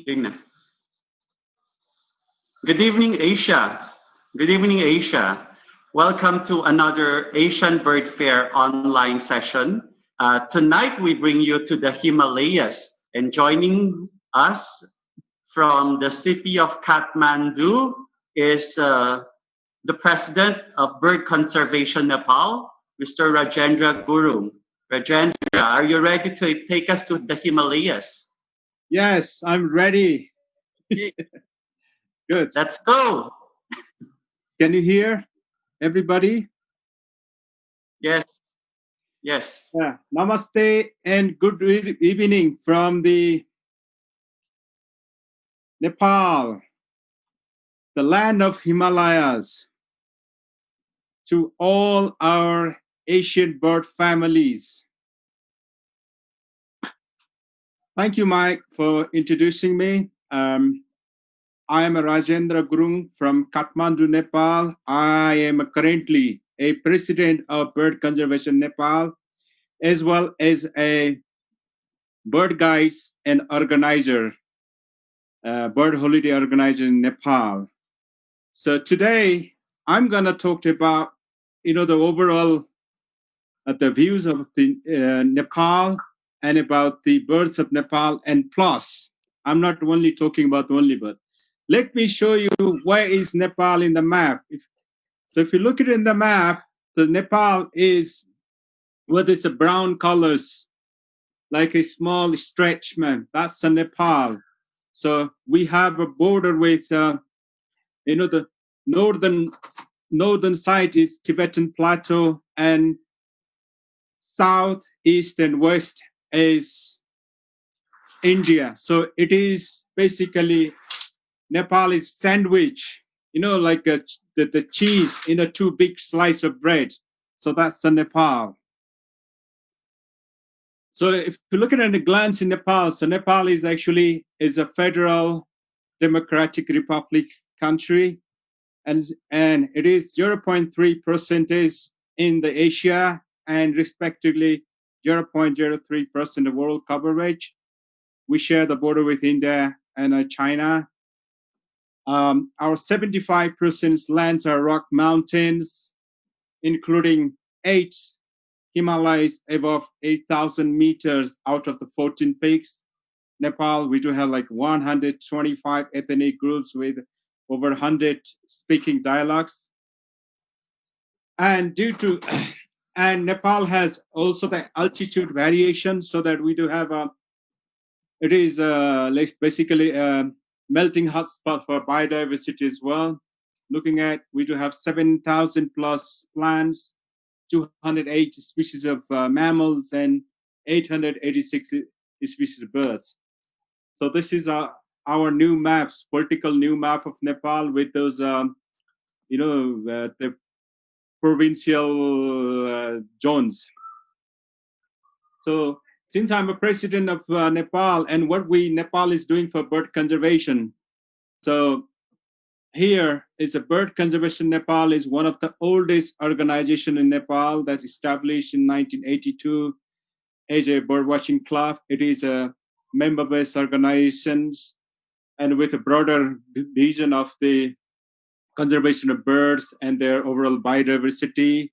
Good evening, Asia. Good evening, Asia. Welcome to another Asian Bird Fair online session. Tonight, we bring you to the Himalayas, and joining us from the city of Kathmandu is the president of Bird Conservation Nepal, Mr. Rajendra Gurung. Rajendra, are you ready to take us to the Himalayas? Yes, I'm ready. Good. Let's go. Can you hear everybody? Yes. Yes. Yeah. Namaste and good evening from the Nepal, the land of Himalayas, to all our Asian bird families. Thank you, Mike, for introducing me. I am Rajendra Gurung from Kathmandu, Nepal. I am currently a president of Bird Conservation Nepal, as well as a bird guides and organizer, bird holiday organizer in Nepal. So today I'm gonna talk about, the overall the views of the Nepal and about the birds of Nepal, and plus I'm not only talking about only bird. Let me show you where is Nepal in the map. So if you look at it in the map, the Nepal is what is the brown colors, like a small stretch, man. That's a Nepal. So we have a border with, the northern side is Tibetan Plateau, and south, east, and west is India. So it is basically Nepal is sandwich, like the cheese in a two big slice of bread. So that's a Nepal. So if you look at it at a glance in Nepal, so Nepal is actually a federal democratic republic country, and it is 0.3% in the Asia and respectively 0.03% of world coverage. We share the border with India and China. Our 75% lands are rock mountains, including 8 Himalayas above 8,000 meters out of the 14 peaks. Nepal, we do have like 125 ethnic groups with over 100 speaking dialects. And and Nepal has also the altitude variation, so that we do have it is basically a melting hotspot for biodiversity as well. Looking at, we do have 7,000 plus plants, 208 species of mammals, and 886 species of birds. So this is our new maps, political new map of Nepal with those, the provincial zones. So since I'm a president of Nepal, and what Nepal is doing for bird conservation, so here is a Bird Conservation Nepal is one of the oldest organization in Nepal that's established in 1982 as a birdwatching club. It is a member-based organizations and with a broader vision of the conservation of birds and their overall biodiversity.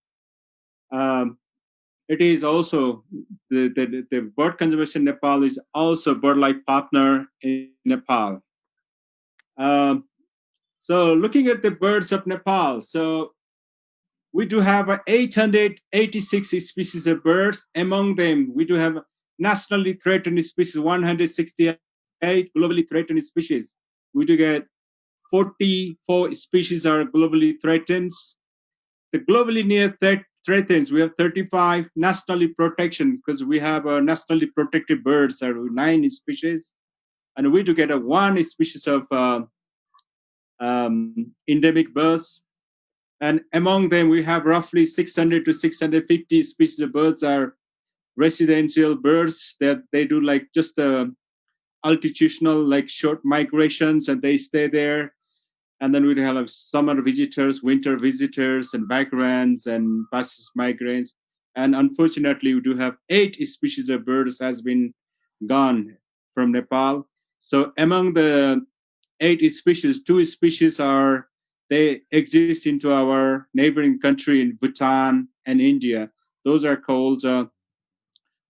It is also the Bird Conservation Nepal is also BirdLife partner in Nepal. So looking at the birds of Nepal, so we do have 886 species of birds. Among them, we do have nationally threatened species, 168 globally threatened species. We do get 44 species are globally threatened. The globally near threatened, we have 35 nationally protection, because we have nationally protected birds, are 9 species. And we do get 1 species of endemic birds, and among them we have roughly 600 to 650 species of birds are residential birds that they do like just altitudinal, like short migrations, and they stay there. And then we have summer visitors, winter visitors, and vagrants and passage migrants. And unfortunately, we do have 8 species of birds has been gone from Nepal. So among the 8 species, 2 species they exist into our neighboring country in Bhutan and India. Those are called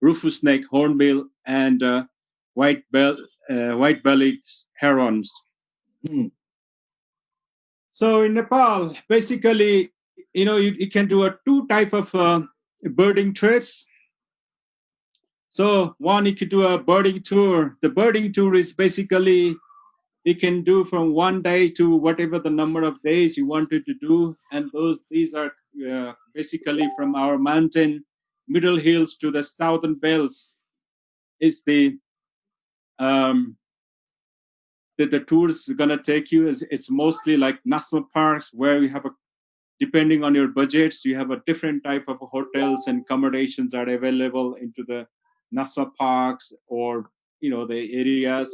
rufous neck hornbill and white-bellied herons. So in Nepal, basically, you can do 2 type of birding trips. So one, you could do a birding tour. The birding tour is basically you can do from 1 day to whatever the number of days you wanted to do, and these are basically from our mountain middle hills to the southern belts. Is the tour is gonna take you. It's mostly like national parks where you have depending on your budgets, you have a different type of hotels and accommodations are available into the national parks or the areas.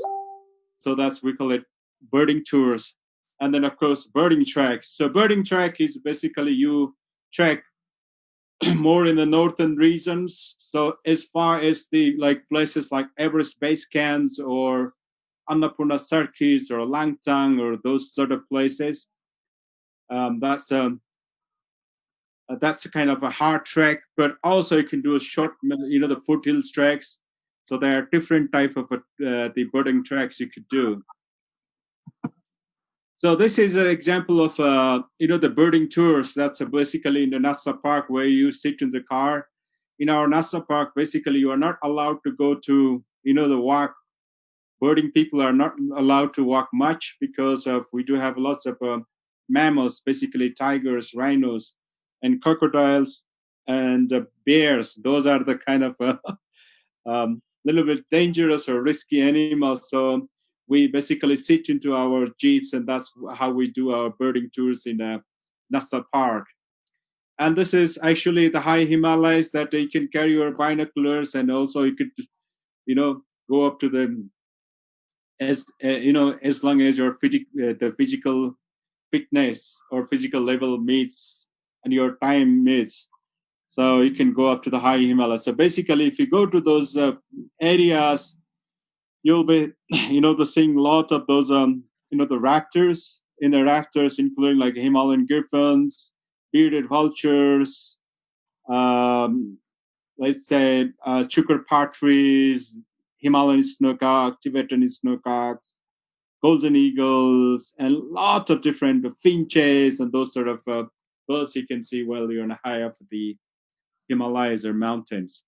So we call it birding tours. And then of course birding track. So birding track is basically you track more in the northern regions. So as far as the places like Everest base camps or Annapurna circuits or Langtang or those sort of places, that's a kind of a hard trek, but also you can do a short, the foothills treks. So there are different type of the birding tracks you could do. So this is an example of the birding tours. That's basically in the national park where you sit in the car. In our national park, basically you are not allowed to go to the walk. Birding people are not allowed to walk much because we do have lots of mammals, basically tigers, rhinos, and crocodiles and bears. Those are the kind of little bit dangerous or risky animals. So we basically sit into our jeeps, and that's how we do our birding tours in a national park. And this is actually the high Himalayas that you can carry your binoculars, and also you could, go up to them as long as your the physical fitness or physical level meets and your time meets. So you can go up to the high Himalayas. So basically, if you go to those areas, you'll be, seeing a lot of those, the raptors, including like Himalayan griffons, bearded vultures, let's say chukar partridges, Himalayan snowcock, Tibetan snowcocks, golden eagles, and lots of different finches and those sort of birds you can see while you're on high up the Himalayas or mountains.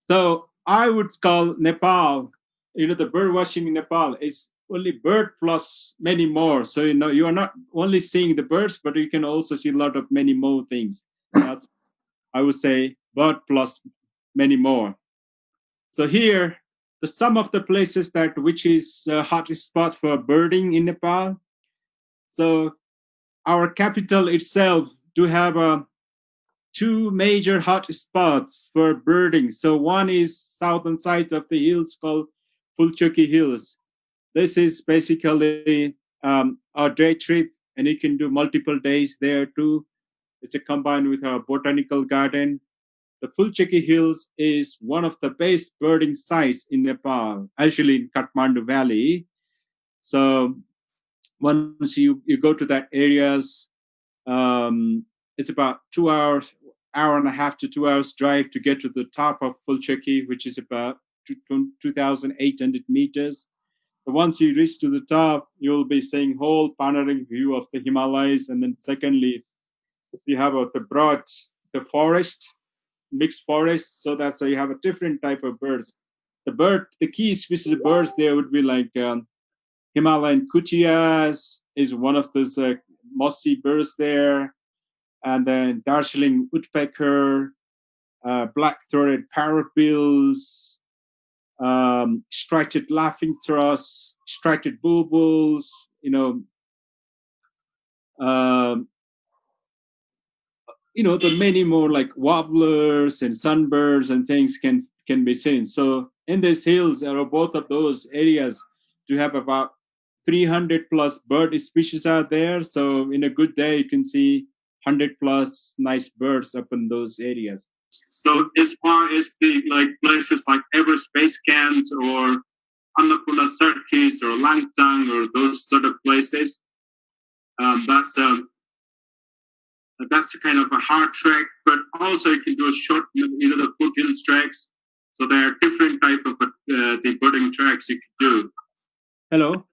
So I would call Nepal, the bird watching in Nepal is only bird plus many more. So, you are not only seeing the birds, but you can also see a lot of many more things. That's, I would say, bird plus many more. So here, some of the places which is a hot spot for birding in Nepal. So our capital itself do have 2 major hot spots for birding. So one is southern side of the hills called Fulchoki Hills. This is basically a day trip, and you can do multiple days there too. It's combined with a botanical garden. The Fulchoki Hills is one of the best birding sites in Nepal, actually in Kathmandu Valley. So once you go to that areas, it's about 2 hours, hour and a half to 2 hours drive to get to the top of Fulchoki, which is about 2,800 meters. But once you reach to the top, you'll be seeing whole panoramic view of the Himalayas. And then secondly, you have the forest, mixed forest. So that's how you have a different type of birds. The key species of birds there would be like Himalayan kutias is one of those mossy birds there. And then Darjeeling woodpecker, black-throated parrotbills, striped laughing thrush, striped bulbuls, the many more like warblers and sunbirds and things can be seen. So in these hills, or both of those areas, do have about 300 plus bird species out there. So in a good day, you can see 100 plus nice birds up in those areas. So as far as the places like Everest base camps or Annapurna circuits or Langtang or those sort of places. That's a kind of a hard trek, but also you can do a short, the foothills treks. So there are different type of the birding treks you can do. Hello.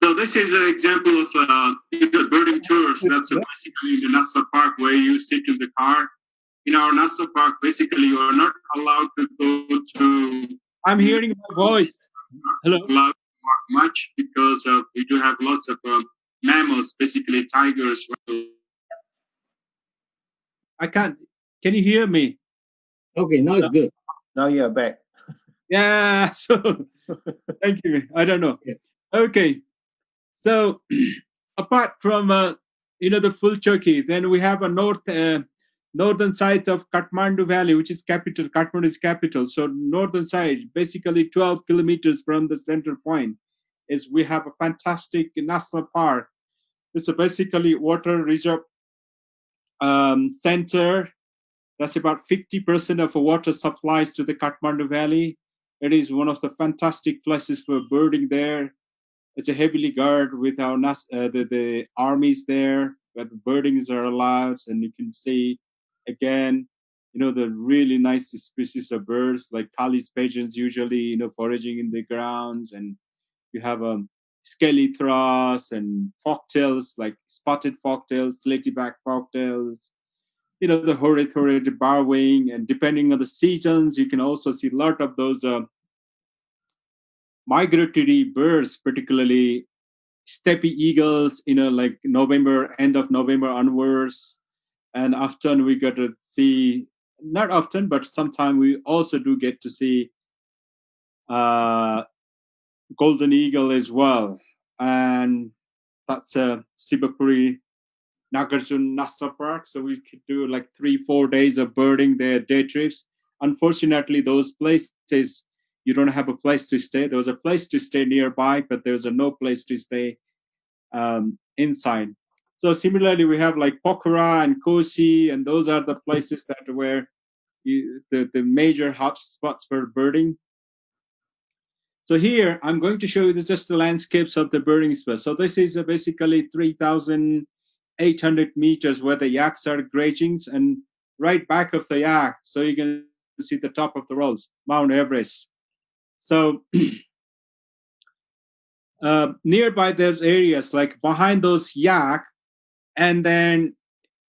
So this is an example of birding tours. That's basically in the national park where you sit in the car. In our national park, basically you are not allowed to go to. I'm hearing my voice. Hello. Allowed much because we do have lots of mammals, basically tigers. I can't. Can you hear me? Okay, now it's good. Now you're back. Yeah. So thank you. I don't know. Okay. So apart from the full Turkey, then we have a northern side of Kathmandu Valley, which is capital. Kathmandu is capital. So northern side, basically 12 kilometers from the center point, is we have a fantastic national park. It's a basically water reserve center. That's about 50% of water supplies to the Kathmandu Valley. It is one of the fantastic places for birding there. It's a heavily guarded with our the armies there, but birdings are allowed, and you can see again, the really nice species of birds like Kali's pigeons, usually foraging in the grounds, and you have scaly thrush and forktails like spotted forktails, slaty back forktails. The horrid barwing, and depending on the seasons, you can also see a lot of those migratory birds, particularly Steppe Eagles, like November, end of November onwards. And often we get to see, not often, but sometimes we also do get to see golden eagle as well. And that's Sibapuri Nagarjun National Park. So we could do like 3-4 days of birding there, day trips. Unfortunately, those places, you don't have a place to stay. There was a place to stay nearby, but there's no place to stay inside. So similarly, we have like Pokhara and Kosi, and those are the places that were the major hotspots for birding. So here, I'm going to show you just the landscapes of the birding spot. So this is basically 3,800 meters where the yaks are grazing, and right back of the yak, so you can see the top of the rolls, Mount Everest. So nearby those areas, like behind those yak, and then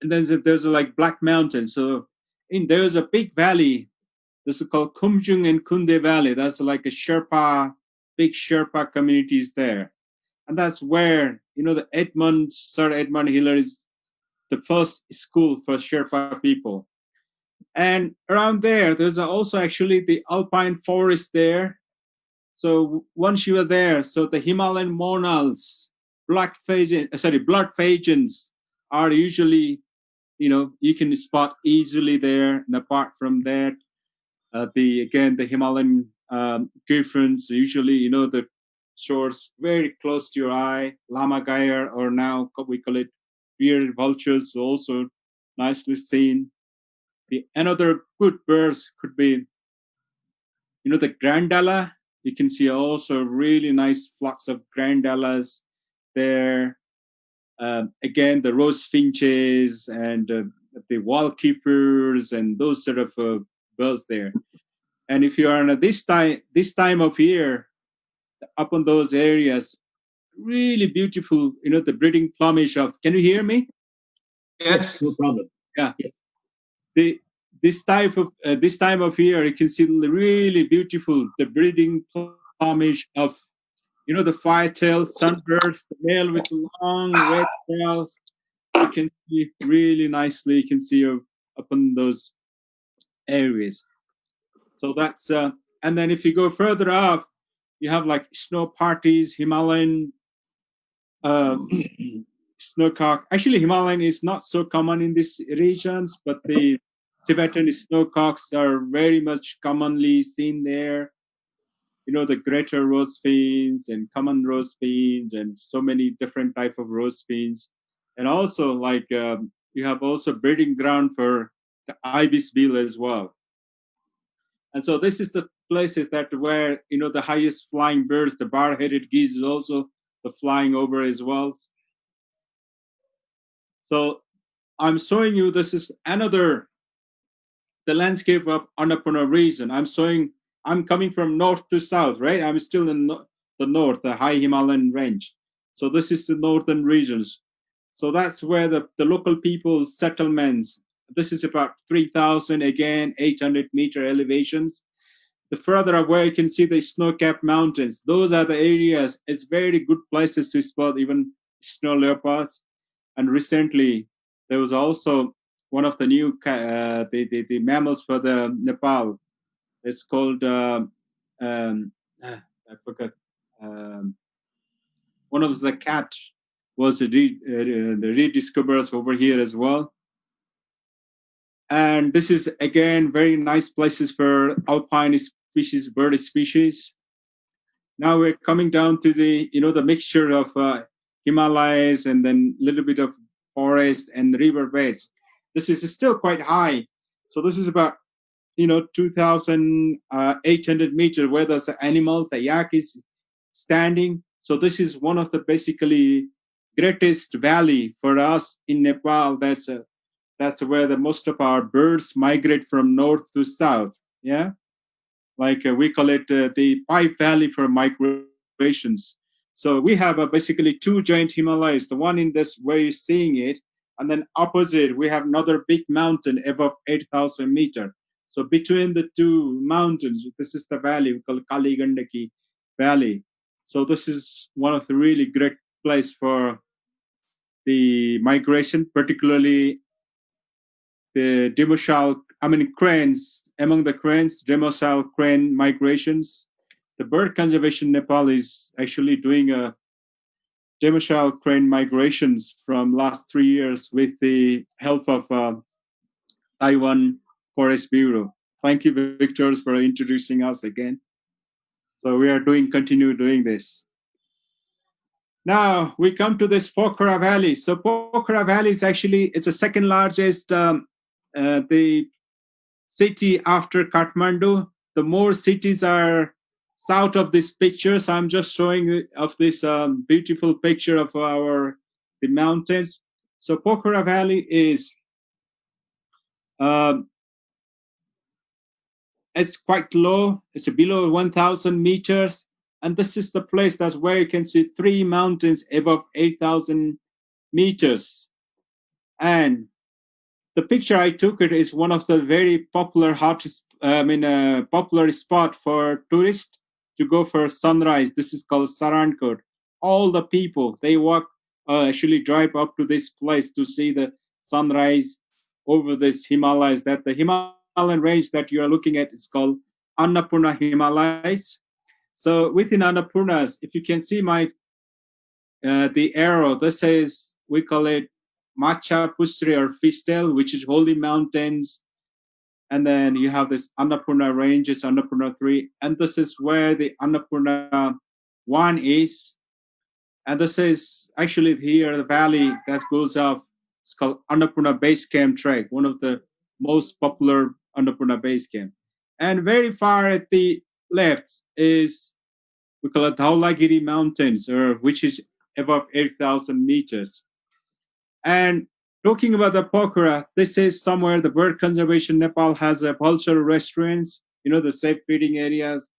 there's like Black Mountain. So there's a big valley. This is called Kumjung and Kunde Valley. That's like a big Sherpa communities there. And that's where, the Sir Edmund Hillary is the first school for Sherpa people. And around there's also actually the alpine forest there. So once you are there, so the Himalayan Monals, blood phageons are usually, you can spot easily there. And apart from that, the Himalayan griffins, usually, the shores very close to your eye. Lama Gayer, or now we call it bearded vultures, also nicely seen. Another good birds could be, the grandala. You can see also really nice flocks of grandalas there. Again, the rose finches and the wall keepers and those sort of birds there. And if you are in this time of year, up on those areas, really beautiful, the breeding plumage of. Can you hear me? Yes. No problem. Yeah. Yes. This time of year, you can see really beautiful the breeding plumage of, the fire-tailed sunbirds, the male with long red tails. You can see really nicely. You can see up in those areas. So that's and then if you go further up, you have like snow parties, Himalayan snowcock. Actually, Himalayan is not so common in these regions, but the Tibetan snowcocks are very much commonly seen there. The greater rose fins and common rose fins and so many different type of rose fins. And also like you have also breeding ground for the ibis bill as well. And so this is the places that where the highest flying birds, the bar-headed geese, is also the flying over as well. So I'm showing you this is the landscape of Annapurna region. I'm coming from north to south, right? I'm still in the north, the high Himalayan range. So this is the northern regions. So that's where the local people settlements. This is about 3,000, again, 800-meter elevations. The further away, you can see the snow-capped mountains. Those are the areas. It's very good places to spot even snow leopards. And recently, there was also one of the new the mammals for the Nepal. It's called I forgot. One of the cat was the rediscovered over here as well. And this is again very nice places for alpine species, bird species. Now we're coming down to the the mixture of Himalayas and then a little bit of forest and river beds. This is still quite high. So this is about 2,800 meters where there's animals, the yak is standing. So this is one of the basically greatest valley for us in Nepal. That's where the most of our birds migrate from north to south. Yeah, like we call it the Pipe Valley for migrations. So we have basically two giant Himalayas. The one in this where you're seeing it, and then opposite we have another big mountain above 8,000 meters. So between the two mountains, this is the valley we call Kali Gandaki Valley. So this is one of the really great place for the migration, particularly the cranes. Among the cranes, demorsal crane migrations. The Bird Conservation Nepal is actually doing a demorsal crane migrations from last 3 years with the help of Taiwan Forest Bureau. Thank you, Victor, for introducing us again. So we are continue doing this. Now we come to this Pokhara Valley. So Pokhara Valley is actually, it's the second largest the city after Kathmandu. The more cities are south of this picture. So I'm just showing of this beautiful picture of the mountains. So Pokhara Valley is it's quite low. It's below 1,000 meters. And this is the place that's where you can see 3 mountains above 8,000 meters. And the picture I took it is one of the very popular popular spot for tourists to go for sunrise. This is called Sarankot. All the people, they actually drive up to this place to see the sunrise over this Himalayas. That the Himalayan range that you are looking at is called Annapurna Himalayas. So within Annapurnas, if you can see the arrow, this is, we call it Macha Pusri or Fishtail, which is holy mountains. And then you have this Annapurna ranges, Annapurna 3. And this is where the Annapurna 1 is. And this is actually here, the valley that goes off. It's called Annapurna Base Camp Trek, one of the most popular Annapurna Base Camp. And very far at the left is, we call it Dhaulagiri Mountains, which is above 8,000 meters. And talking about the Pokhara, this is somewhere the Bird Conservation Nepal has a vulture restaurants, the safe feeding areas.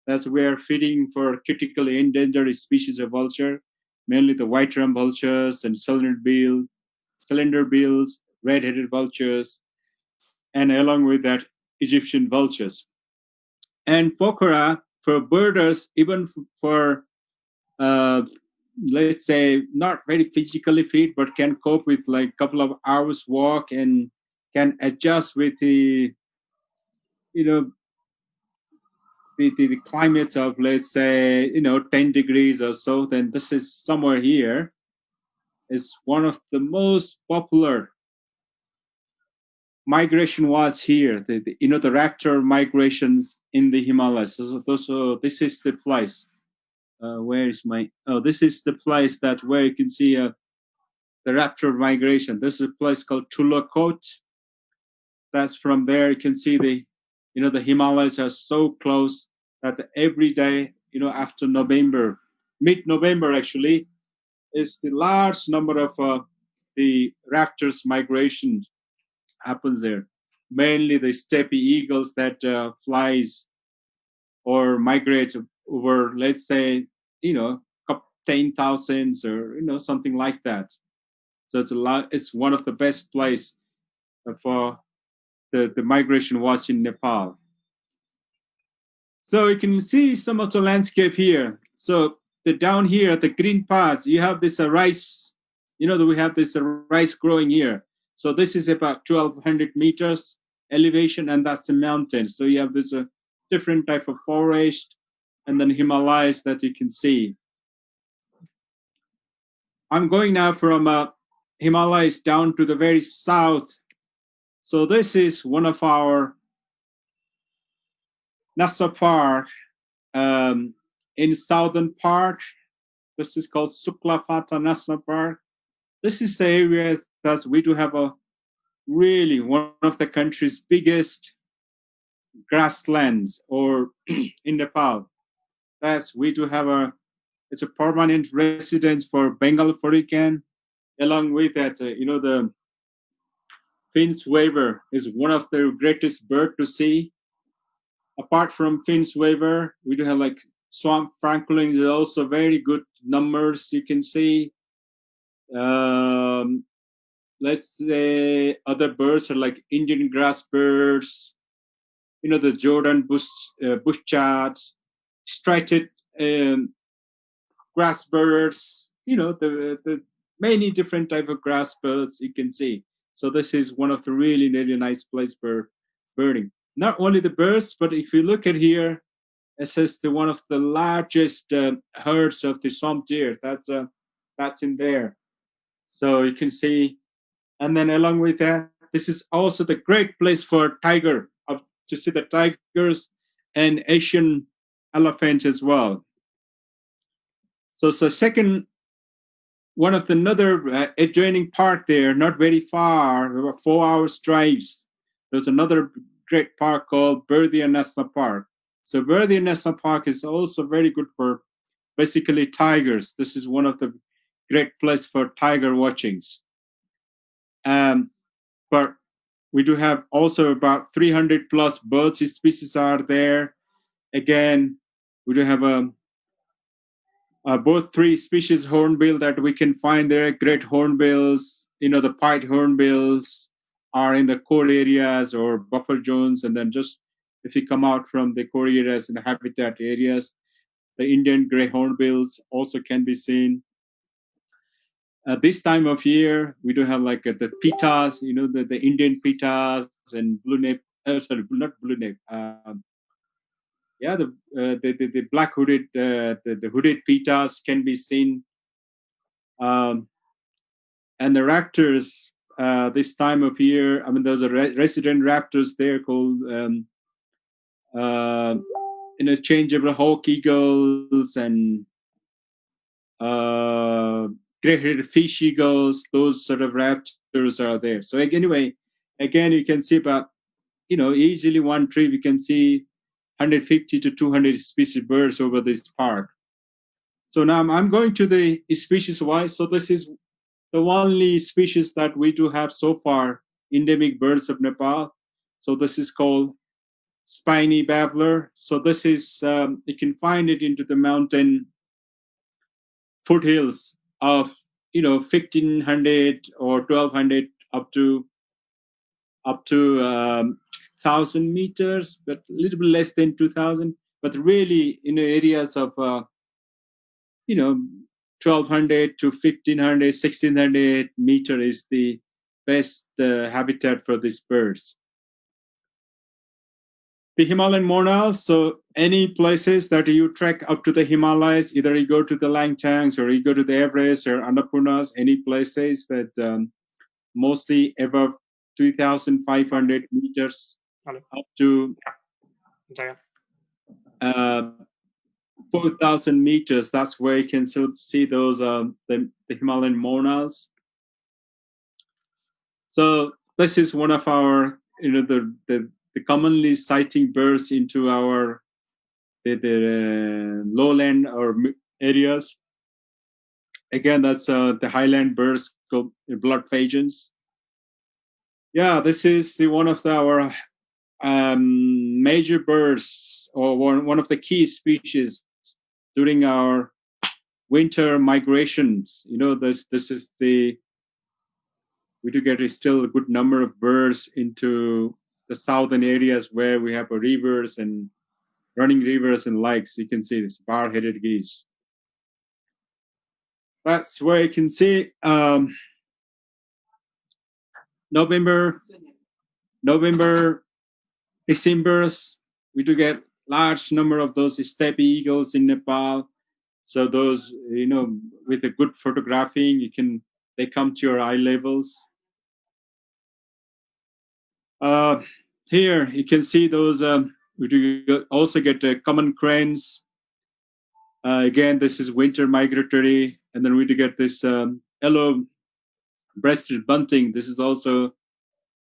That's where feeding for critically endangered species of vulture, mainly the white-rum vultures and cylinder bills, red-headed vultures, and along with that, Egyptian vultures. And Pokhara, for birders, even for let's say not very physically fit, but can cope with like a couple of hours walk and can adjust with the the climates of, let's say 10 degrees or so. Then this is somewhere here is one of the most popular migration was here. The raptor migrations in the Himalayas. So this is the place. Where is this is the place where you can see the raptor migration. This is a place called Tulakot. That's from there you can see the Himalayas are so close. that every day, after November, mid-November actually, is the large number of the raptors migration happens there. Mainly the Steppe eagles that flies or migrate over, let's say, 10,000 or something like that. So it's a lot. It's one of the best place for the migration watch in Nepal. So you can see some of the landscape here. So down here, the green parts, you have this rice. We have this rice growing here. So this is about 1,200 meters elevation, and that's a mountain. So you have this different type of forest, and then Himalayas that you can see. I'm going now from Himalayas down to the very south. So this is one of our national park in southern part. This is called Suklafata National Park. This is the area that we do have a really one of the country's biggest grasslands, or in Nepal. We do have it's a permanent residence for Bengal phoenix. Along with that, the Finch waver is one of the greatest bird to see. Apart from Finch waver, we do have like swamp francolin is also very good numbers. You can see. Let's say other birds are like Indian grass birds, the Jordan bush chats, striped grass birds, the many different type of grass birds you can see. So this is one of the really, really nice place for birding. Not only the birds, but if you look at here, it says one of the largest herds of the swamp deer. That's in there. So you can see, and then along with that, this is also the great place for tiger, to see the tigers and Asian elephants as well. So second, one of another adjoining park there, not very far, about 4 hours drives. There's another great park called Birdia National Park. So Birdia National Park is also very good for basically tigers. This is one of the great place for tiger watchings. But we do have also about 300 plus bird species are there. Again, we do have both three species hornbill that we can find there. Great hornbills, the pied hornbills are in the core areas or buffer zones. And then just if you come out from the core areas and the habitat areas, the Indian gray hornbills also can be seen. This time of year, we do have like the pitas, the Indian pitas and blue nape. Sorry, not blue nape. The black hooded, the hooded pitas can be seen. And the raptors this time of year, there's a resident raptors there called changeable hawk eagles and gray-headed fish eagles. Those sort of raptors are there. So anyway, again, you can see about easily one trip you can see 150 to 200 species birds over this park. So now I'm going to the species wise. So this is the only species that we do have so far, endemic birds of Nepal. So this is called spiny babbler. So this is you can find it into the mountain foothills of 1,500 or 1,200 up to 1,000 meters, but a little bit less than 2,000. But really, in areas of 1,200 to 1,500, 1,600 meter is the best habitat for these birds. The Himalayan Monal, so any places that you trek up to the Himalayas, either you go to the Langtangs or you go to the Everest or Annapurnas, any places that mostly above 3,500 meters up to 4,000 meters. That's where you can still see those the Himalayan Monals. So this is one of our the commonly sighting birds into our the lowland or areas. Again, that's the highland birds called blood pigeons. Yeah, this is one of our major birds, or one of the key species during our winter migrations. This is we do get still a good number of birds into the southern areas where we have rivers and running rivers and lakes. You can see this bar-headed geese. That's where you can see November, December. We do get large number of those steppe eagles in Nepal. So those, with a good photographing, they come to your eye levels. Here you can see those. We do also get common cranes. Again, this is winter migratory, and then we do get this yellow-breasted bunting. This is also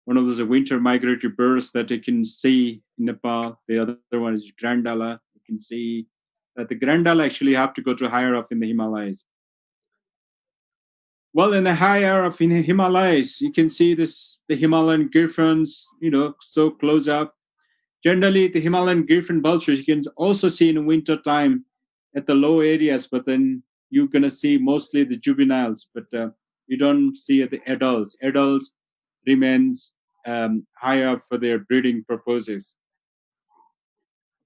one of those winter migratory birds that you can see in Nepal. The other one is grandala. You can see that the grandala actually have to go to higher up in the Himalayas. Well, in the higher up in the Himalayas, you can see the Himalayan griffins, so close up. Generally, the Himalayan griffin vultures you can also see in winter time at the low areas, but then you're going to see mostly the juveniles, but you don't see the adults. Adults remains higher up for their breeding purposes.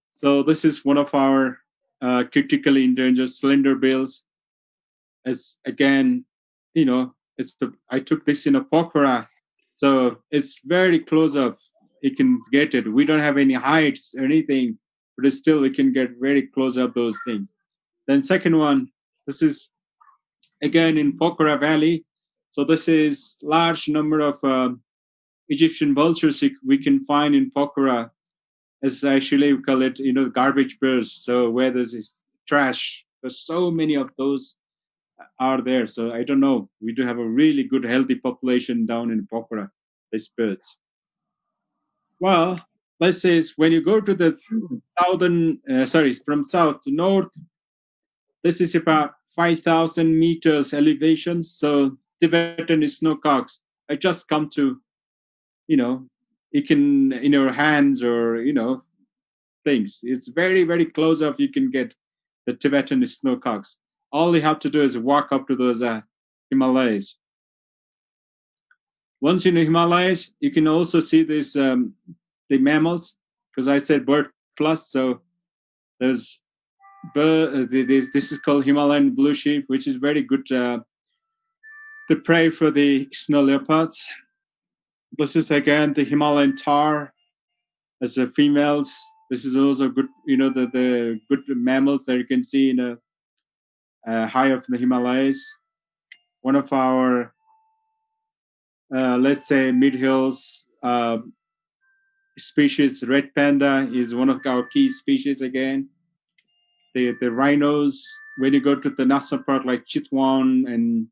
So this is one of our critically endangered slender bills. As again, I took this in a Pokhara, so it's very close up. You can get it. We don't have any heights or anything, but still we can get very close up those things. Then second one, this is again in Pokhara Valley. So this is large number of Egyptian vultures we can find in Pokhara. As actually we call it, garbage birds. So where there's this trash, there's so many of those are there. So I don't know. We do have a really good, healthy population down in Pokhara, these birds. Well, let's say when you go to the from south to north, this is about 5,000 meters elevation. So Tibetan snowcocks, I just come to, you can in your hands or, things. It's very, very close up. You can get the Tibetan snowcocks. All you have to do is walk up to those Himalayas. Once in the Himalayas, you can also see this the mammals, because I said bird plus. So there's this is called Himalayan blue sheep, which is very good to prey for the snow leopards. This is again the Himalayan tar as the females. This is also good, the good mammals that you can see in high up in the Himalayas. One of our, let's say, mid-hills species, red panda, is one of our key species again. The rhinos, when you go to the national park like Chitwan and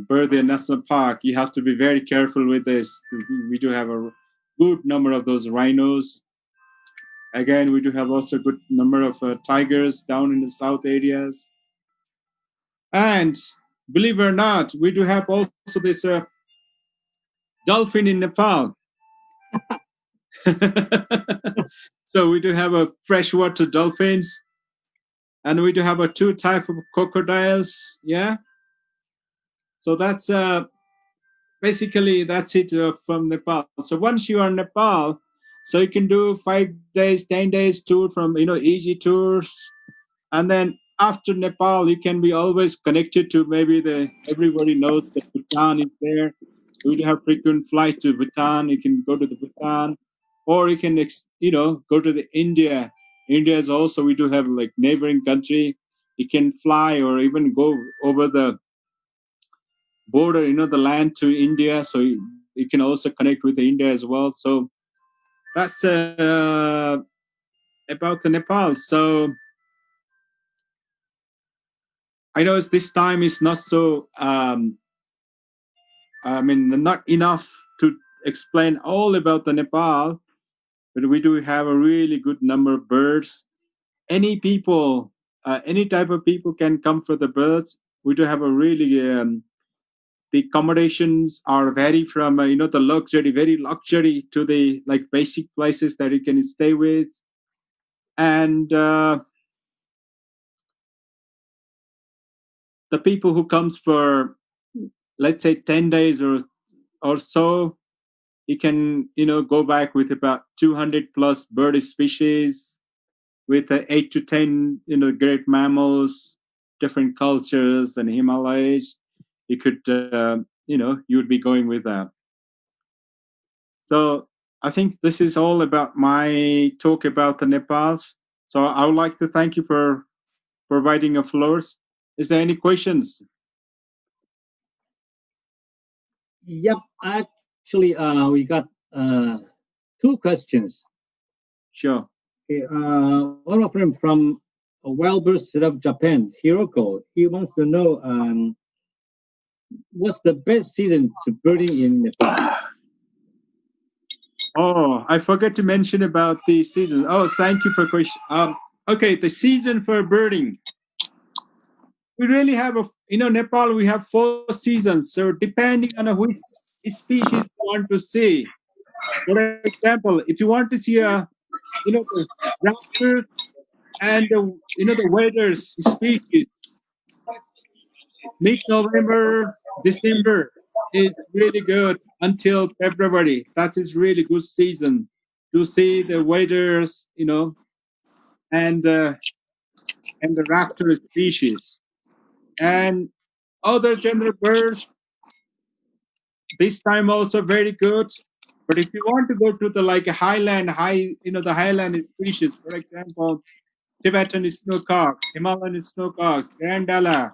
Bird National Park, you have to be very careful with this. We do have a good number of those rhinos. Again, we do have also a good number of tigers down in the south areas. And believe it or not, we do have also this dolphin in Nepal. So we do have a freshwater dolphins, and we do have a two type of crocodiles. Yeah. So that's basically that's it from Nepal. So once you are in Nepal, so you can do 5 days, 10 days tour from easy tours, and then after Nepal, you can be always connected to maybe everybody knows that Bhutan is there. We do have frequent flight to Bhutan. You can go to the Bhutan, or you can go to the India. India is also, we do have like neighboring country. You can fly or even go over the border, the land to India. So you can also connect with India as well. So that's about the Nepal. So I know this time is not so, not enough to explain all about the Nepal, but we do have a really good number of birds. Any people, any type of people can come for the birds. We do have a really the accommodations are vary from the luxury, very luxury, to the like basic places that you can stay with, and the people who comes for, let's say, 10 days or so, you can go back with about 200 plus bird species, with 8 to 10 great mammals, different cultures and Himalayas. You could you would be going with that. So I think this is all about my talk about the Nepals. So I would like to thank you for providing a floors. Is there any questions? Yep. Actually, we got two questions. Sure. Okay, one of them from a wild bird of Japan, Hiroko. He wants to know what's the best season to birding in Nepal? Oh, I forgot to mention about the season. Oh, thank you for question. Okay, the season for birding. We really have Nepal, we have 4 seasons. So depending on which species you want to see. For example, if you want to see the raptors and the waders species, mid-November, December is really good until February. That is really good season to see the waders, and the raptor species. And other general birds, this time also very good. But if you want to go to the like highland, the highland species, for example, Tibetan snowcock, Himalayan snowcocks, grandala,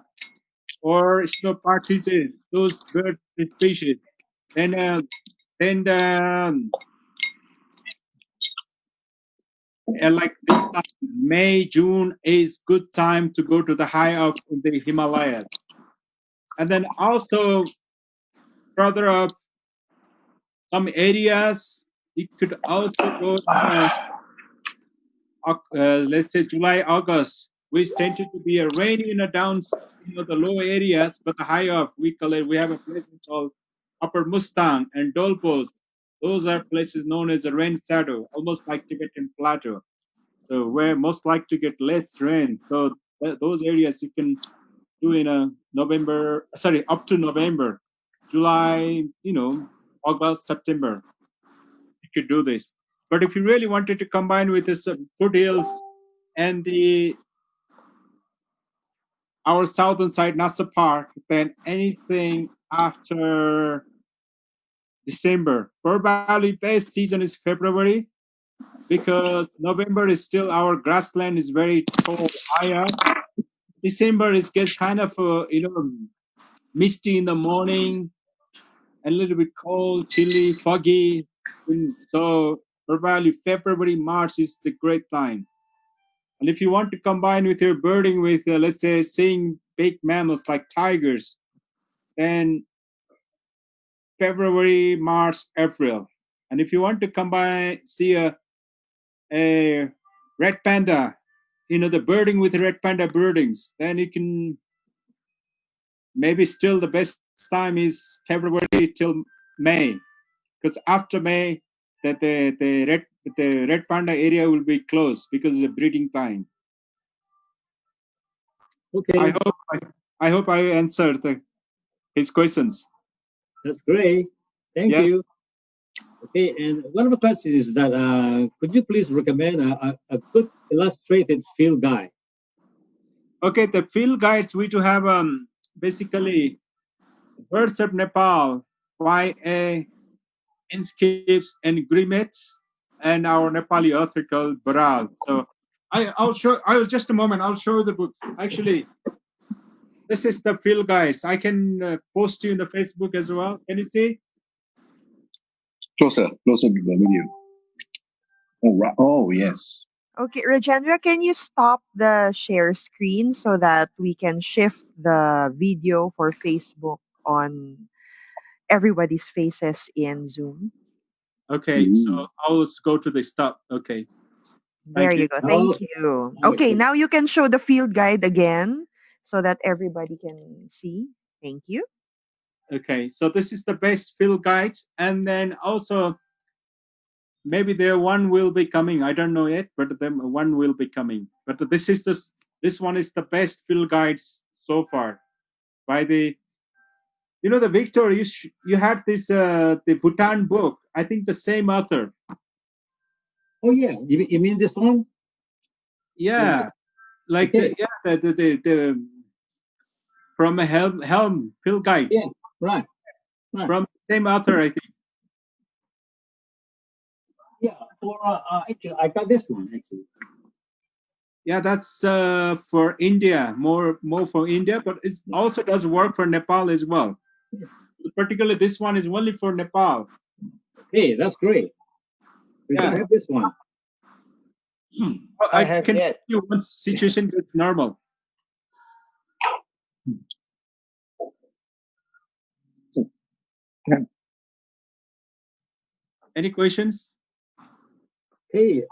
or snow partridges, those bird species. Then like this time, May, June is good time to go to the high up in the Himalayas. And then also further up some areas, you could also go let's say July, August, which tended to be a rainy in the down, the low areas, but the high up, we have a place called Upper Mustang and Dolpos. Those are places known as a rain shadow, almost like Tibetan Plateau. So where most like to get less rain. So those areas you can do in up to November, July, August, September. You could do this. But if you really wanted to combine with the foothills and our southern side, Nasa Park, then anything after December. Probably best season is February, because November is still our grassland is very tall, high up. December gets kind of misty in the morning, and a little bit cold, chilly, foggy. So probably February, March is the great time. And if you want to combine with your birding with, let's say, seeing big mammals like tigers, then February, March, April. And if you want to see a red panda, the birding with the red panda birdings, then you can maybe still the best time is February till May, because after May, that the red panda area will be closed because of the breeding time. Okay. I hope I answered his questions. That's great. Thank you. Okay, and one of the questions is that could you please recommend a good illustrated field guide? Okay, the field guides we do have basically Birds of Nepal by Inscapes and Grimmets, and our Nepali author called Baral. So I'll show. Just a moment. I'll show you the books. Actually, this is the field guides. I can post you in the Facebook as well. Can you see? Closer to the video. Oh, right. Oh, yes. Okay, Rajendra, can you stop the share screen so that we can shift the video for Facebook on everybody's faces in Zoom? Okay, so I'll go to the stop. Okay, There thank you. you go. Thank Okay. you. Okay, now you can show the field guide again so that everybody can see. Thank you. Okay, so this is the best field guides, and then also maybe there one will be coming. I don't know yet, but then one will be coming. But this one is the best field guides so far by the the Victor. You had this the Bhutan book. I think the same author. Oh yeah, you mean this one? Yeah, like Okay. the from a Helm field guide. Yeah, right. From the same author, I think. Yeah, for actually, I got this one actually. Yeah, that's for India, more for India, but it also does work for Nepal as well. Particularly, this one is only for Nepal. Hey, that's great. We don't have this one. I can tell you once situation gets normal. Any questions? Hey,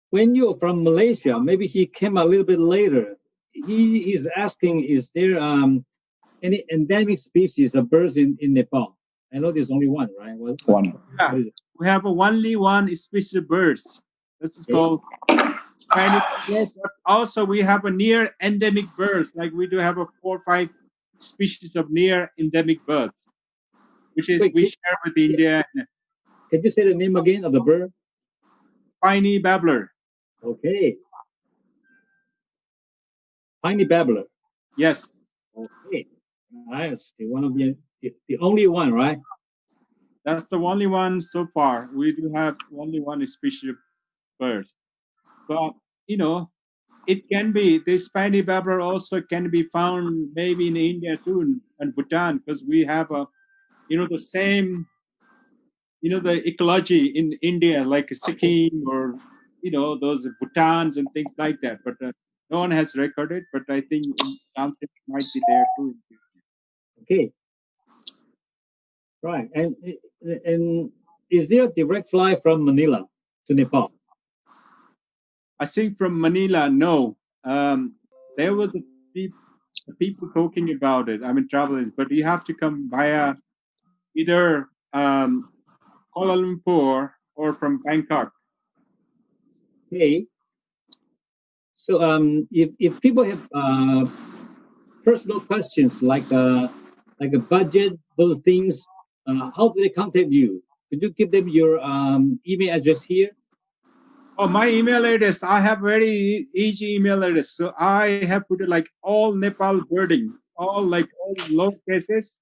when you're from Malaysia, maybe he came a little bit later. He is asking, is there any endemic species of birds in Nepal? I know there's only one, right? One. Yeah, we have only one species of birds. This is called Spanish bird, but also we have a near endemic birds. Like we do have 4 or 5 species of near endemic birds, which is we share with India. Can you say the name again of the bird? Spiny babbler. Okay. Spiny babbler. Yes. Okay. Nice. The only one, right? That's the only one so far. We do have only one species of bird. But it can be this spiny babbler also can be found maybe in India too and Bhutan, because we have the same the ecology in India, like Sikkim or those Bhutans and things like that. But no one has recorded. But I think it might be there too. Okay. Right. And is there a direct flight from Manila to Nepal? I think from Manila, no. There was people talking about it. I mean, traveling, but you have to come via either Kuala Lumpur or from Bangkok. Okay. So if people have personal questions like a budget, those things, how do they contact you? Could you give them your email address here? Oh, my email address. I have very easy email address. So I have put it like all Nepal birding, all low cases,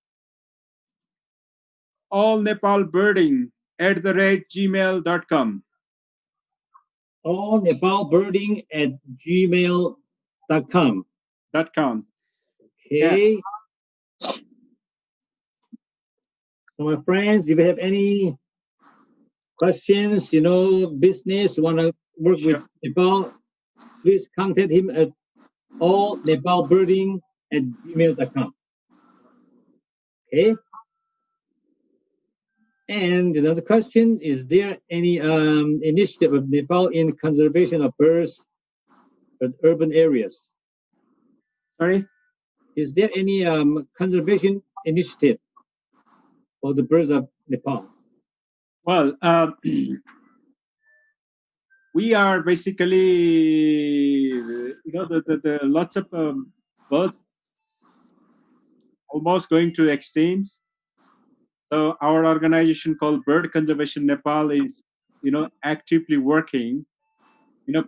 all Nepal birding @gmail.com. All nepalbirding@gmail.com. .com. Okay. Yeah. So my friends, if you have any questions, business, want to work with Nepal, please contact him at allnepalbirding@gmail.com. Okay. And another question, is there any initiative of Nepal in conservation of birds in urban areas? Sorry? Is there any conservation initiative for the birds of Nepal? Well, we are basically, the lots of birds almost going to extinct. So our organization called Bird Conservation Nepal is, actively working,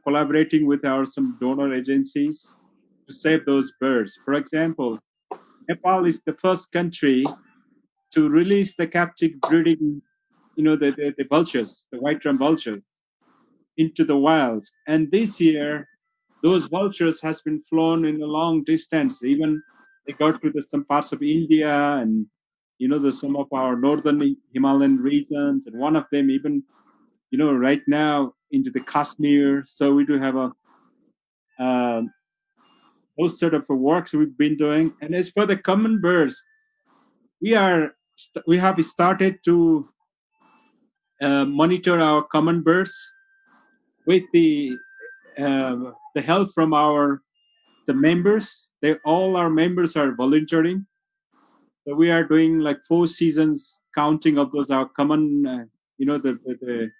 collaborating with some donor agencies to save those birds. For example, Nepal is the first country to release the captive breeding, the vultures, the white-drum vultures, into the wilds. And this year, those vultures has been flown in a long distance. Even they got to some parts of India and some of our northern Himalayan regions, and one of them even right now into the Kashmir. So we do have those sort of works we've been doing. And as for the common birds, we have started to monitor our common birds with the help from the members. All our members are volunteering. So we are doing like 4 seasons counting of those our common, the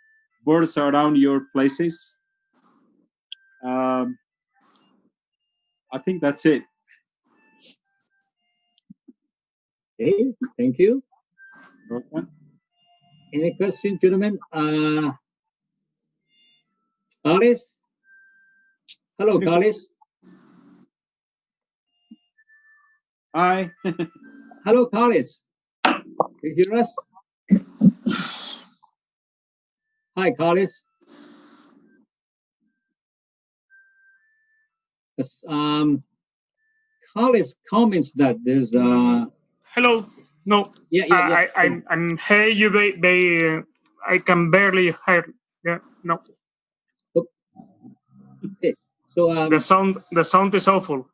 birds around your places. I think that's it. Okay, thank you. Okay. Any question, gentlemen? Carlos? Hello, Carlos. Hi. Hello, Carlos. Can you hear us? Hi, Carlos. Carlos comments that there's Hello. No. yeah. I'm hear you. I can barely hear. Yeah. No. Okay. So The sound is awful.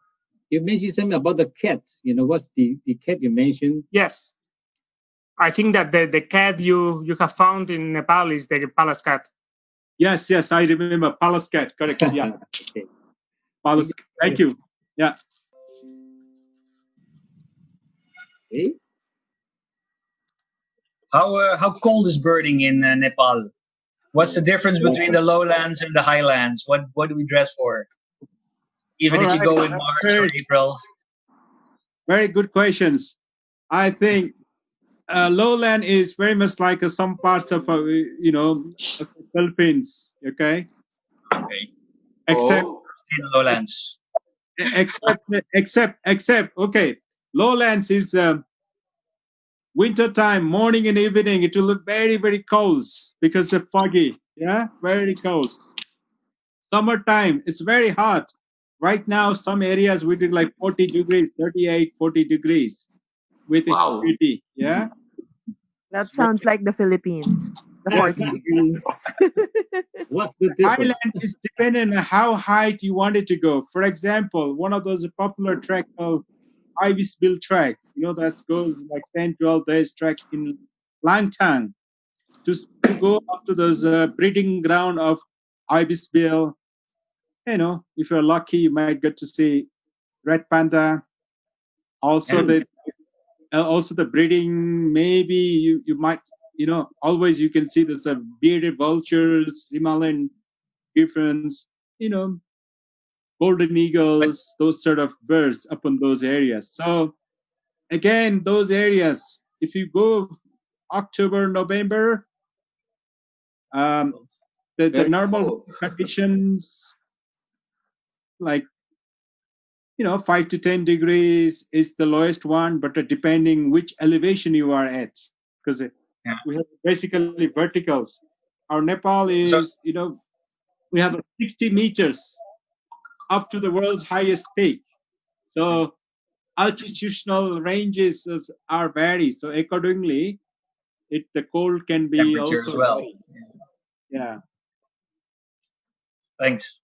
you mentioned something about the cat. You know, what's the cat you mentioned? Yes. I think that the cat you have found in Nepal is the palace cat. Yes, I remember. Palace cat, correct. Yeah. Okay. Palace. Thank you. Yeah. Okay. How cold is birding in Nepal? What's the difference between the lowlands and the highlands? What do we dress for? Even if you go in March or April. Very good questions. I think lowland is very much like some parts of of the Philippines. Okay. Okay. Except In the lowlands. except okay. Lowlands is winter time, morning and evening. It will look very, very cold because of foggy. Yeah, very cold. Summertime, it's very hot. Right now, some areas we did like 40 degrees, 38, 40 degrees with humidity. Yeah. That sounds like the Philippines. The 40 degrees. What's the difference? Highland is dependent on how high you want it to go. For example, one of those popular track called Ibisbil track, that goes like 10, 12 days track in Langtang to go up to those breeding ground of Ibisbil. If you're lucky, you might get to see red panda. Also, the breeding. Maybe you might, always you can see there's bearded vultures, Himalayan griffins, golden eagles, those sort of birds up in those areas. So again, those areas, if you go October, November, the normal conditions like 5 to 10 degrees is the lowest one, but depending which elevation you are at, because we have basically verticals. Our Nepal is we have 60 meters up to the world's highest peak, so altitudinal ranges are vary, so accordingly the cold can be Temperature also as well. vary. Yeah. Thanks.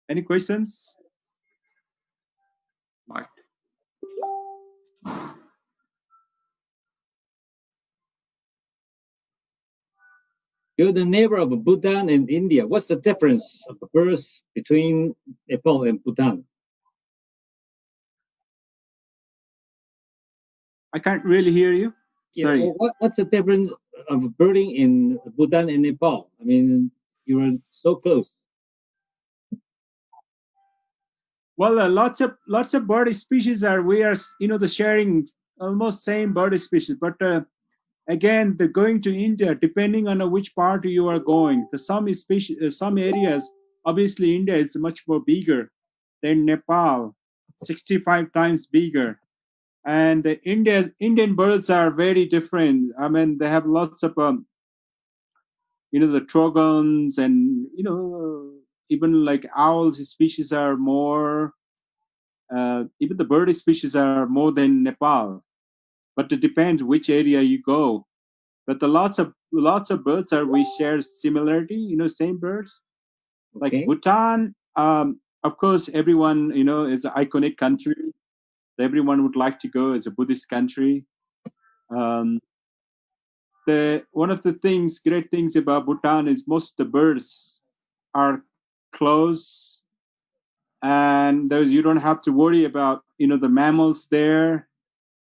Any questions? Mark. You're the neighbor of Bhutan and India. What's the difference of the birds between Nepal and Bhutan? I can't really hear you. Sorry. Yeah, what's the difference of birding in Bhutan and Nepal? I mean, you were so close. Well, lots of bird species we are the sharing almost same bird species, but again, the going to India, depending on which part you are going, some species, some areas, obviously India is much more bigger than Nepal, 65 times bigger. And the Indian birds are very different. I mean, they have lots of, the trogons and, even like owls species are more, even the bird species are more than Nepal. But it depends which area you go. But the lots of birds we share similarity, same birds. Okay. Like Bhutan, of course, everyone, is an iconic country. Everyone would like to go as a Buddhist country. One of the great things about Bhutan is most of the birds are close, and you don't have to worry about the mammals there,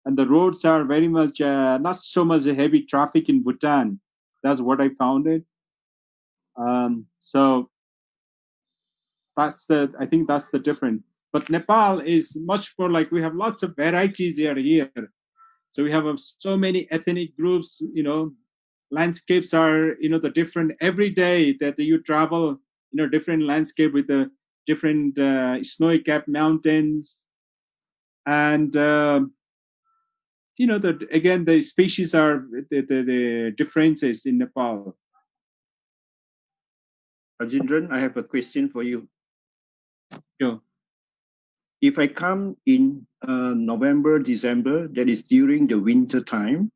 and the roads are very much not so much a heavy traffic in Bhutan. That's what I found it. So I think that's the difference. But Nepal is much more like we have lots of varieties here. So we have so many ethnic groups. Landscapes are the different every day that you travel. Different landscape with the different snowy-capped mountains, and again the species are the differences in Nepal. Rajendran, I have a question for you. Sure. If I come in November, December, that is during the winter time,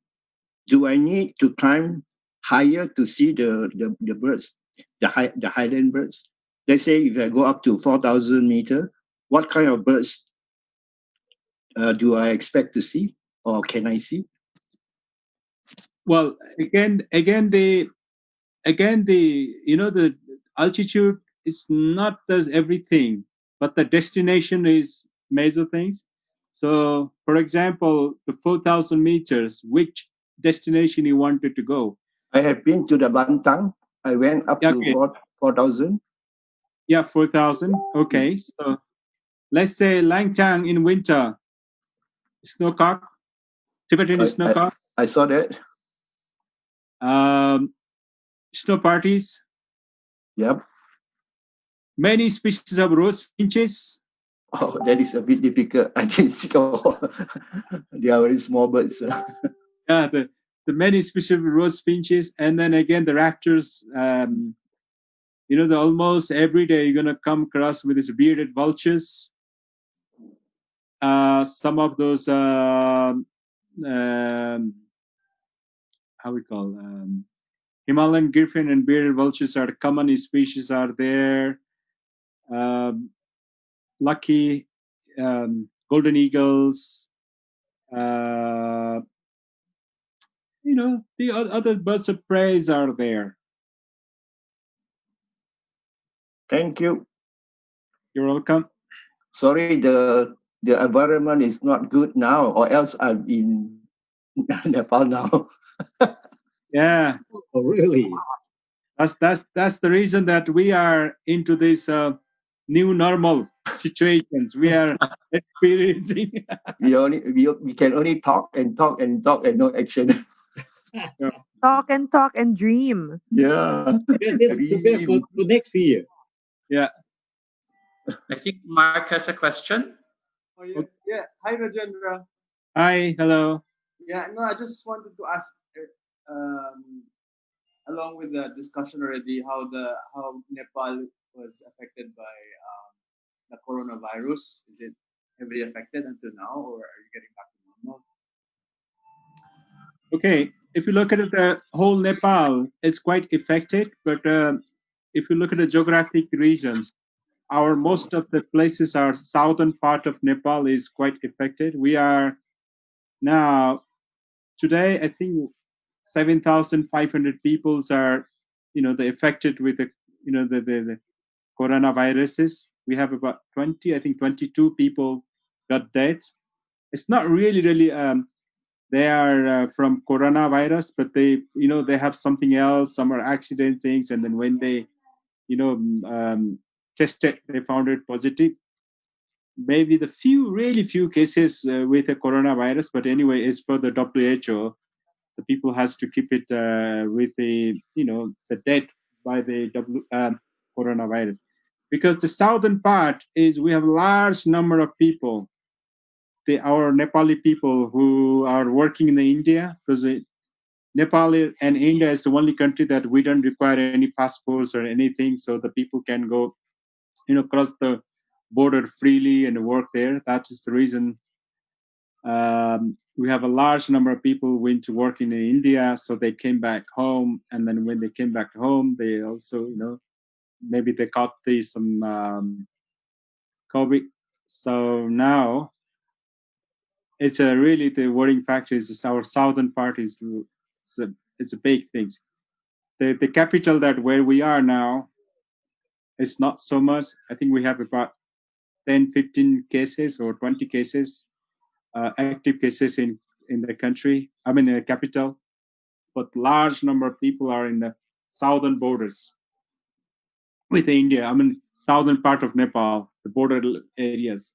do I need to climb higher to see the birds, the highland birds? Let's say if I go up to 4,000 meter, what kind of birds do I expect to see, or can I see? Well, again the the altitude is not does everything, but the destination is major things. So, for example, the 4,000 meters, which destination you wanted to go? I have been to the Bantang. I went up to 4,000. Yeah, 4,000. Okay, so let's say Langtang in winter, snowcock, Tibetan snowcock. I saw that. Snow parties. Yep. Many species of rose finches. Oh, that is a bit difficult. I can see all. They are very small birds. Yeah, the many species of rose finches, and then again the raptors. The almost every day you're gonna come across with these bearded vultures. Some of those how we call Himalayan griffin and bearded vultures are common species are there. Lucky golden eagles. The other birds of prey are there. Thank you. You're welcome. Sorry, the environment is not good now, or else I'm in Nepal now. Yeah. Oh, really? That's the reason that we are into this new normal situations we are experiencing. we can only talk and talk and talk and no action. Talk and dream. Yeah. Let's prepare for next year. Yeah. I think Mark has a question. Oh, yeah. Hi, Rajendra. Hi. Hello. Yeah. No, I just wanted to ask, along with the discussion already, how Nepal was affected by the coronavirus. Is it heavily affected until now, or are you getting back to normal? Okay. If you look at it, the whole Nepal is quite affected, but if you look at the geographic regions, most of the places are southern part of Nepal is quite affected. We are now today, I think 7,500 people are, they affected with the, the coronaviruses. We have about 22 people got dead. It's not really, they are from coronavirus, but they, they have something else. Some are accident things, and then when they, tested, they found it positive. Maybe the really few cases with the coronavirus, but anyway, as per the WHO, the people has to keep it with the the death by the coronavirus, because the southern part is we have large number of people, our Nepali people who are working in the India, because Nepal and India is the only country that we don't require any passports or anything, so the people can go cross the border freely and work there. That is the reason we have a large number of people went to work in India, so they came back home, and then when they came back home, they also, maybe they caught some COVID. So now it's a really the worrying factor is our southern part is it's a big thing. The capital that where we are now is not so much. I think we have about 10, 15 cases or 20 cases, active cases in the country. I mean, the capital, but large number of people are in the southern borders with India. I mean, southern part of Nepal, the border areas.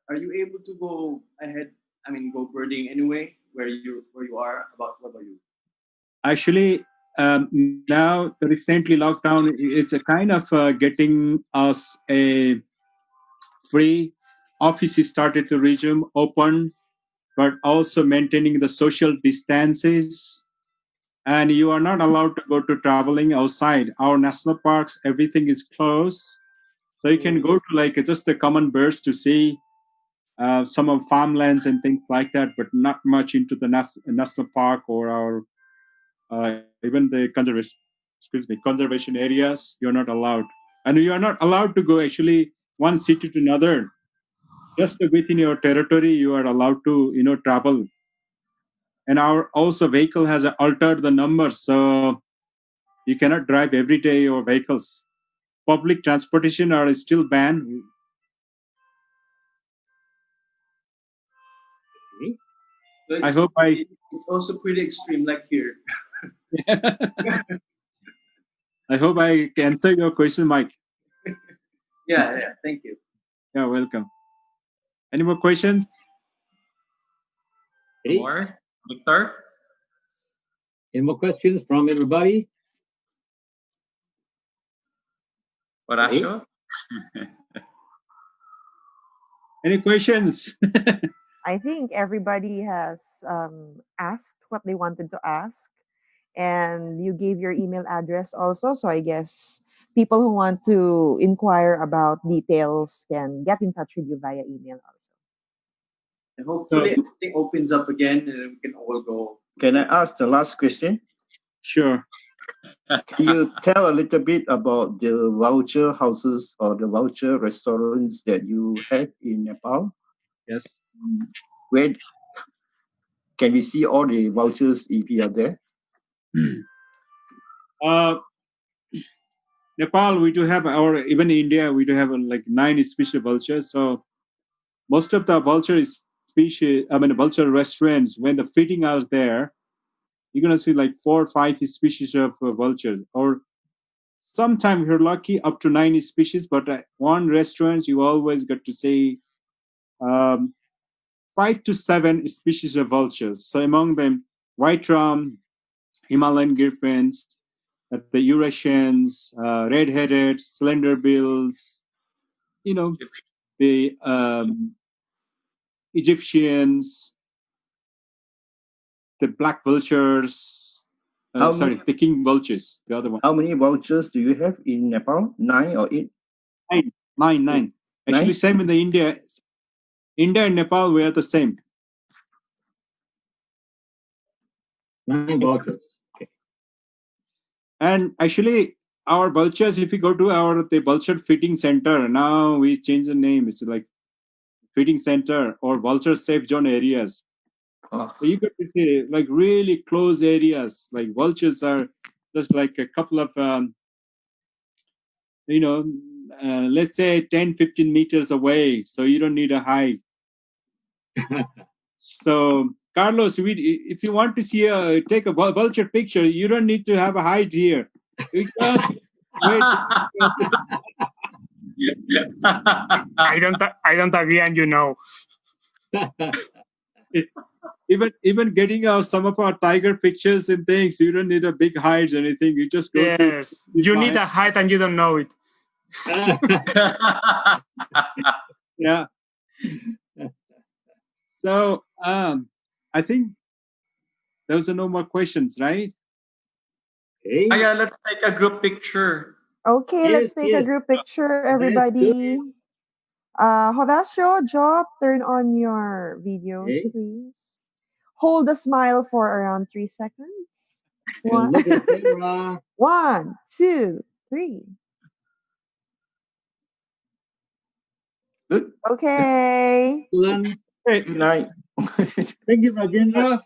Are you able to go ahead? I mean, go birding anyway where you are? What about you? Actually, now recently lockdown is a kind of getting us a free. Offices started to resume open, but also maintaining the social distances. And you are not allowed to go to traveling outside. Our national parks, everything is closed. So you can go to like just the common birds to see some of farmlands and things like that, but not much into the national park or our even the conservation areas. You're not allowed, and you are not allowed to go actually one city to another. Just within your territory, you are allowed to travel. And our also vehicle has altered the numbers, so you cannot drive every day your vehicles. Public transportation are still banned. So I hope it's also pretty extreme, like here. I hope I answer your question, Mike. Yeah. Thank you. Yeah, welcome. Any more questions? More, Victor? Any more questions from everybody? Horacio? Any questions? I think everybody has asked what they wanted to ask, and you gave your email address also. So I guess people who want to inquire about details can get in touch with you via email also. And hopefully everything opens up again and we can all go. Can I ask the last question? Sure. Can you tell a little bit about the voucher houses or the voucher restaurants that you have in Nepal? Yes. Where can we see all the vouchers if you are there? Nepal, we do have even India, we do have like 9 species of vultures. So most of the vulture species, vulture restaurants, when the feeding out there, you're gonna see like 4 or 5 species of vultures, or sometimes you're lucky up to 9 species. But one restaurant you always get to see 5 to 7 species of vultures. So among them, white rum, Himalayan griffins, the Eurasians, red-headed, slender bills, the Egyptians, the black vultures, the king vultures, the other one. How many vultures do you have in Nepal? 9 or 8? 9. Actually, same in the India. India and Nepal, we are the same. 9 vultures. Okay. And actually, our vultures, if you go to the vulture feeding center, now we change the name. It's like feeding center or vulture safe zone areas. So you get to see like really close areas. Like vultures are just like a couple of, let's say 10, 15 meters away. So you don't need a hide. So Carlos, if you want to see take a vulture picture, you don't need to have a hide here. You just wait. I don't agree, and Even getting some of our tiger pictures and things, you don't need a big hide or anything. You just go to. You need a hide and you don't know it. Yeah. So I think those are no more questions, right? Okay. Yeah, let's take a group picture. Okay, let's take a group picture, everybody. Horacio, Job, turn on your videos, please. Hold a smile for around 3 seconds. And look at the camera. 1, 2, 3. Good. Okay. Hey, Good night. Thank you, Rajendra.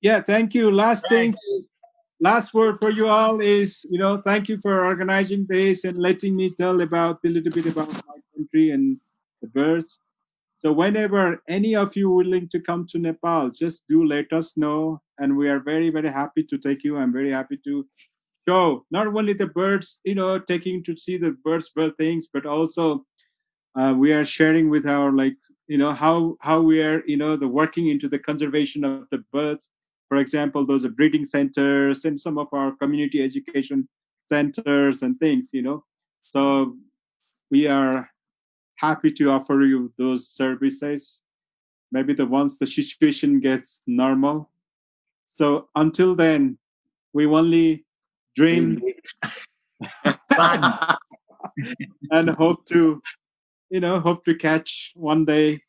yeah, thank you. Last thing, Thanks. last word for you all is, thank you for organizing this and letting me tell about a little bit about my country and the birds. So whenever any of you willing to come to Nepal, just do let us know, and we are very, very happy to take you. I'm very happy to show not only the birds, taking to see the bird things, but also we are sharing with our how we are the working into the conservation of the birds. For example, those are breeding centers and some of our community education centers and things. So we are happy to offer you those services. Maybe once the situation gets normal. So until then, we only dream Fun. and hope to catch one day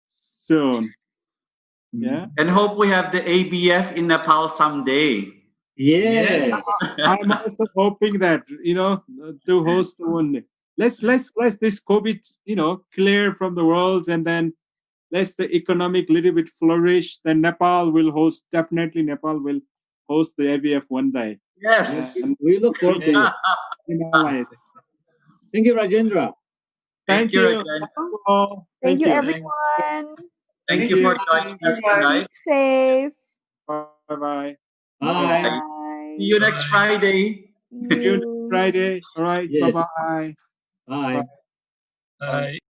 soon. Yeah. And hope we have the ABF in Nepal someday. Yes. I'm also hoping that to host one day. Let's this COVID clear from the world, and then let's the economic little bit flourish. Then Nepal will host, definitely Nepal will host the ABF one day. Yes. And We look forward to it. Himalayas. Thank you, Rajendra. Thank you. Again. Thank you all. Thank you, you. everyone. Thank you for joining us tonight. Keep safe. Bye-bye. Bye. Bye. See you next Friday. See See you next you. Friday. All right. Yes. Bye-bye. Bye. Bye.